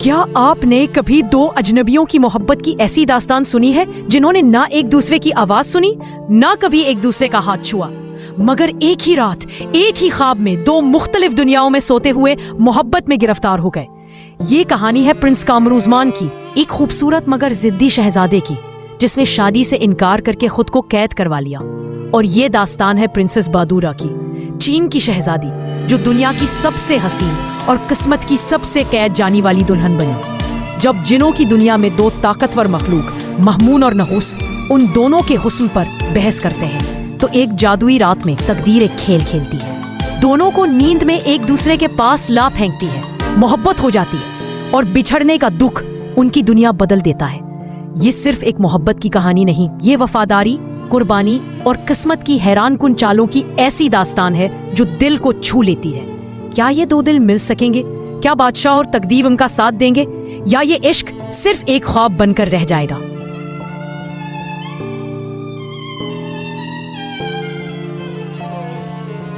क्या आपने कभी दो अजनबियों की मोहब्बत की ऐसी दास्तान सुनी है जिन्होंने ना एक दूसरे की आवाज सुनी, ना कभी एक दूसरे का हाथ छुआ, मगर एक ही रात एक ही ख्वाब में दो मुख्तलिफ दुनियाओं में सोते हुए मोहब्बत में गिरफ्तार हो गए। ये कहानी है प्रिंस कामरूज़मान की, एक खूबसूरत मगर जिद्दी शहजादे की जिसने शादी से इनकार करके खुद को कैद करवा लिया। और ये दास्तान है प्रिंसेस बादूरा की, चीन की शहजादी जो दुनिया की सबसे हसीन और किस्मत की सबसे कैद जानी वाली दुल्हन बनी। जब जिनों की दुनिया में दो ताकतवर मखलूक महमून और नहूस उन दोनों के हुस्न पर बहस करते हैं तो एक जादुई रात में तकदीर एक खेल खेलती है। दोनों को नींद में एक दूसरे के पास ला फेंकती है, मोहब्बत हो जाती है और बिछड़ने का दुख उनकी दुनिया बदल देता है। ये सिर्फ एक मोहब्बत की कहानी नहीं, ये वफादारी, कुर्बानी और किस्मत की हैरानकुन चालों की ऐसी दास्तान है जो दिल को छू लेती है। क्या ये दो दिल मिल सकेंगे? क्या बादशाह और तकदीर उनका साथ देंगे, या ये इश्क सिर्फ एक ख्वाब बनकर रह जाएगा?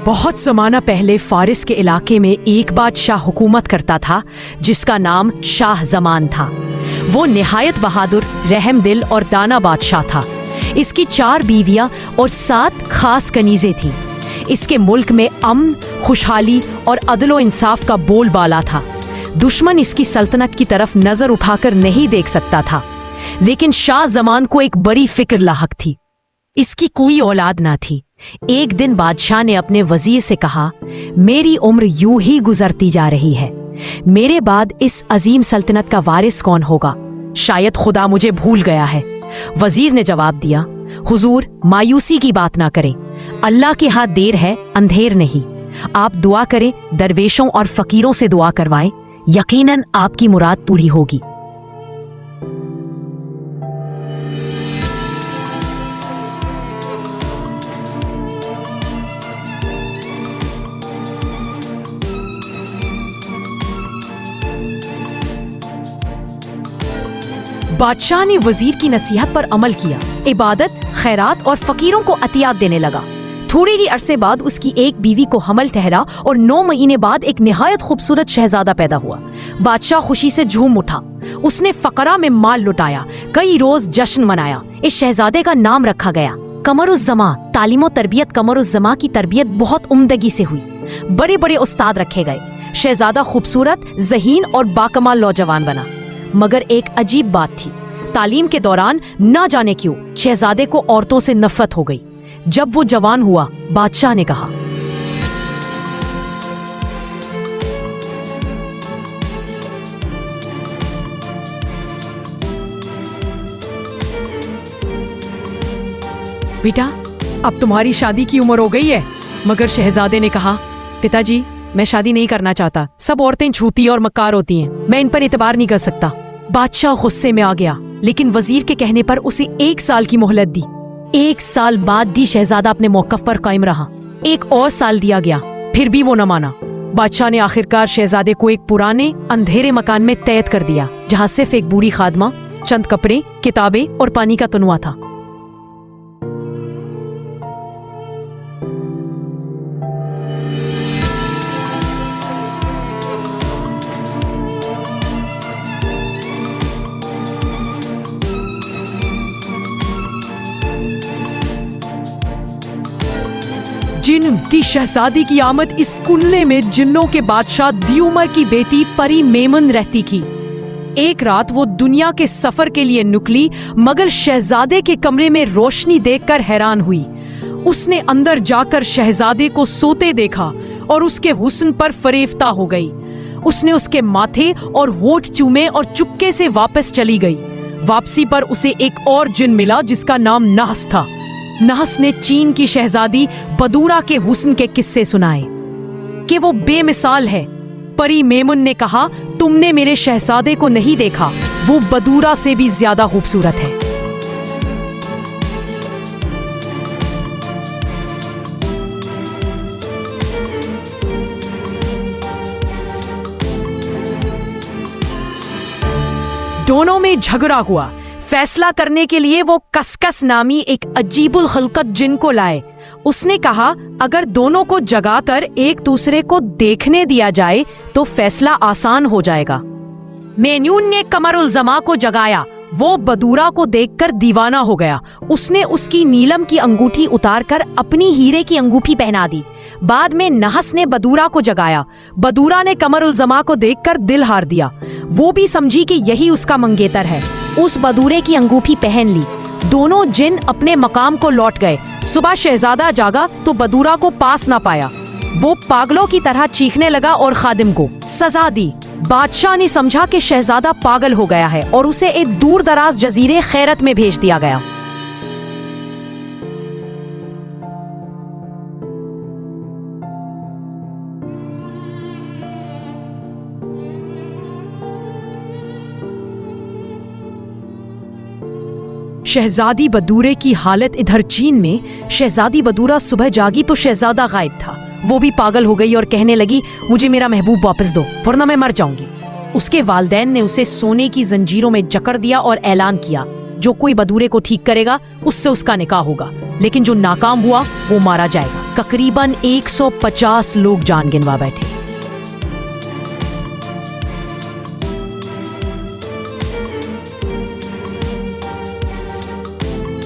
बहुत ज़माना पहले फारिस के इलाके में एक बादशाह हुकूमत करता था जिसका नाम शाह जमान था। वो निहायत बहादुर, रहमदिल और दाना बादशाह था। इसकी 4 बीवियां और 7 खास कनीज़ें थीं। इसके मुल्क में अमन, खुशहाली और अदलो इंसाफ का बोलबाला था। दुश्मन इसकी सल्तनत की तरफ नजर उठाकर नहीं देख सकता था, लेकिन शाह जमान को एक बड़ी फिक्र लाहक थी। इसकी कोई औलाद ना थी। एक दिन बादशाह ने अपने वजीर से कहा, मेरी उम्र यूं ही गुजरती जा रही है, मेरे बाद इस अजीम सल्तनत का वारिस कौन होगा? शायद खुदा मुझे भूल गया है। वजीर ने जवाब दिया, हुजूर मायूसी की बात ना करें, अल्लाह के हाथ देर है अंधेर नहीं। आप दुआ करें, दरवेशों और फकीरों से दुआ करवाएं, यकीनन आपकी मुराद पूरी होगी। बादशाह ने वजीर की नसीहत पर अमल किया, इबादत, खैरात और फकीरों को अतियात देने लगा। थोड़े ही अरसे बाद उसकी एक बीवी को हमल ठहरा और 9 महीने बाद एक निहायत खूबसूरत शहजादा पैदा हुआ। बादशाह खुशी से झूम उठा। उसने फकरा में माल लुटाया, कई रोज जश्न मनाया। इस शहजादे का नाम रखा गया कमरुज़्ज़मा। तालीम और तरबियत कमरुज़्ज़मा की तरबियत बहुत उम्दगी से हुई। बड़े बड़े उस्ताद रखे गए। शहजादा खूबसूरत, ज़हीन और बाकमाल नौजवान बना। मगर एक अजीब बात थी, तालीम के दौरान ना जाने क्यों शहजादे को औरतों से नफरत हो गई। जब वो जवान हुआ, बादशाह ने कहा, बेटा अब तुम्हारी शादी की उम्र हो गई है। मगर शहजादे ने कहा, पिताजी मैं शादी नहीं करना चाहता, सब औरतें झूठी और मक्कार होती हैं, मैं इन पर इतबार नहीं कर सकता। बादशाह गुस्से में आ गया, लेकिन वजीर के कहने पर उसे 1 साल की मोहलत दी। 1 साल बाद भी शहजादा अपने मौकफ पर कायम रहा। 1 और साल दिया गया, फिर भी वो न माना। बादशाह ने आखिरकार शहजादे को एक पुराने अंधेरे मकान में कैद कर दिया, जहां सिर्फ एक बूढ़ी खादमा, चंद कपड़े, किताबें और पानी का तनुआ था। जिन की शहजादी की आमद इस कुनले में जिन्नों के बादशाह दियुमर की बेटी परी मेमन रहती थी। एक रात वो दुनिया के सफर के लिए निकली, मगर शहजादे के कमरे में रोशनी देखकर हैरान हुई। उसने अंदर जाकर शहजादे को सोते देखा और उसके हुस्न पर फरेफ्ता हो गई। उसने उसके माथे और होठ चूमे और चुपके से वापस चली गई। वापसी पर उसे एक और जिन मिला जिसका नाम नहस था। नहस ने चीन की शहजादी बदूरा के हुस्न के किस्से सुनाए कि वो बेमिसाल है। परी मेमुन ने कहा, तुमने मेरे शहजादे को नहीं देखा, वो बदूरा से भी ज्यादा खूबसूरत है। दोनों में झगड़ा हुआ। फैसला करने के लिए वो कसकस नामी एक अजीबुल खलकत जिन को लाए। उसने कहा, अगर दोनों को जगाकर एक दूसरे को देखने दिया जाए तो फैसला आसान हो जाएगा। मेन्यून ने कमरुल जमा को जगाया। वो बदूरा को देखकर दीवाना हो गया। उसने उसकी नीलम की अंगूठी उतारकर अपनी हीरे की अंगूठी पहना दी। बाद में नहस ने बदूरा को जगाया। बदूरा ने कमरुल जमा को देखकर दिल हार दिया। वो भी समझी कि यही उसका मंगेतर है। उस बदूरे की अंगूठी पहन ली। दोनों जिन अपने मकाम को लौट गए। सुबह शहजादा जागा तो बदूरा को पास ना पाया। वो पागलों की तरह चीखने लगा और खादिम को सजा दी। बादशाह ने समझा कि शहजादा पागल हो गया है और उसे एक दूर दराज जजीरे खैरत में भेज दिया गया। शहजादी बदूरे की हालत इधर चीन में। शहजादी बदूरा सुबह जागी तो शहजादा गायब था। वो भी पागल हो गई और कहने लगी, मुझे मेरा महबूब वापस दो वरना मैं मर जाऊंगी। उसके वालिदैन ने उसे सोने की जंजीरों में जकड़ दिया और ऐलान किया, जो कोई बदूरे को ठीक करेगा उससे उसका निकाह होगा, लेकिन जो नाकाम हुआ वो मारा जाएगा। तकरीबन 150 लोग जान गिनवा बैठे।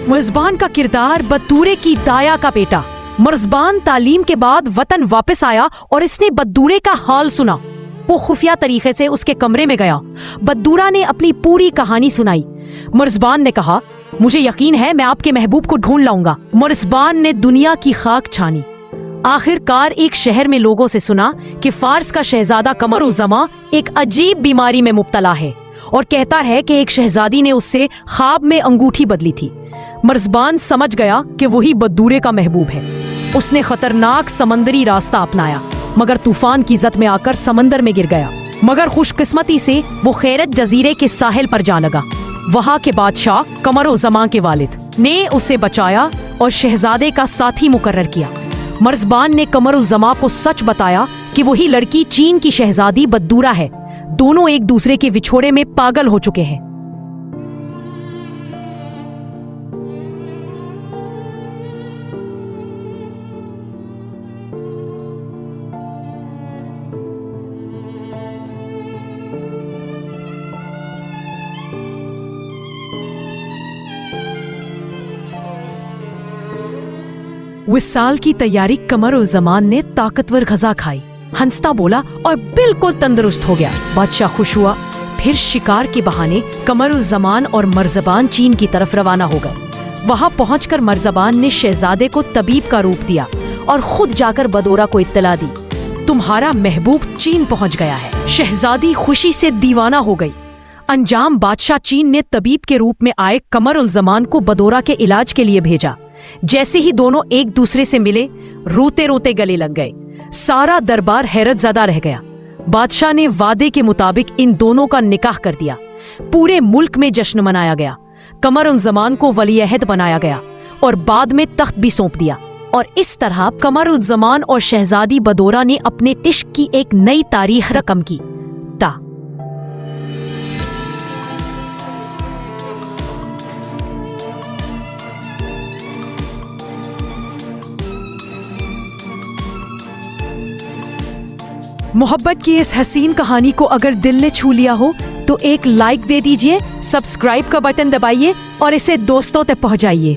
मर्ज़बान का किरदार बदूरे की दाया का बेटा। मर्ज़बान तालीम के बाद वतन वापस आया और इसने बदूरे का हाल सुना। वो खुफिया तरीके से उसके कमरे में गया। बदूरा ने अपनी पूरी कहानी सुनाई। मर्ज़बान ने कहा, मुझे यकीन है मैं आपके महबूब को ढूंढ लाऊंगा। मर्ज़बान ने दुनिया की खाक छानी। आखिरकार एक शहर में लोगों से सुना कि फार्स का शहजादा कमरुल ज़मा एक अजीब बीमारी में मुब्तला है और कहता है कि एक शहजादी ने उससे ख्वाब में अंगूठी बदली थी। मर्ज़बान समझ गया कि वही बदूरे का महबूब है। उसने खतरनाक समंदरी रास्ता अपनाया, मगर तूफान की जद में आकर समंदर में गिर गया। मगर खुशकिस्मती से वो खैरत जजीरे के साहिल पर जा लगा। वहां के बादशाह कमरुल ज़मा के वालिद ने उसे बचाया और शहजादे का साथी मुकर्रर किया। मर्ज़बान ने कमरुल ज़मा को सच बताया कि वही लड़की चीन की शहजादी बदूरा है। दोनों एक दूसरे के विछोड़े में पागल हो चुके हैं। विसाल की तैयारी कमरुल ज़मा ने ताकतवर ग़ज़ा खाई, हंसता बोला और बिल्कुल तंदुरुस्त हो गया। बादशाह खुश हुआ। फिर शिकार के बहाने कमरुल ज़मा और मर्ज़बान चीन की तरफ रवाना हो गए। वहां पहुंचकर मर्ज़बान ने शहजादे को तबीब का रूप दिया और खुद जाकर बदूरा को इत्तला दी, तुम्हारा महबूब चीन पहुंच गया है। शहजादी खुशी से दीवाना हो गई। अंजाम बादशाह चीन ने तबीब के रूप में आए कमरुल ज़मा को बदूरा के इलाज के लिए भेजा। जैसे ही दोनों एक दूसरे से मिले, रोते रोते गले लग गए। सारा दरबार हैरत ज़दा रह गया। बादशाह ने वादे के मुताबिक इन दोनों का निकाह कर दिया। पूरे मुल्क में जश्न मनाया गया। कमरुल ज़मा को वली-ए-अहद बनाया गया और बाद में तख्त भी सौंप दिया। और इस तरह कमरुल ज़मा और शहजादी बदूरा ने अपने इश्क की एक नई तारीख रकम की। मोहब्बत की इस हसीन कहानी को अगर दिल ने छू लिया हो तो एक लाइक दे दीजिए, सब्सक्राइब का बटन दबाइए और इसे दोस्तों तक पहुंचाइए।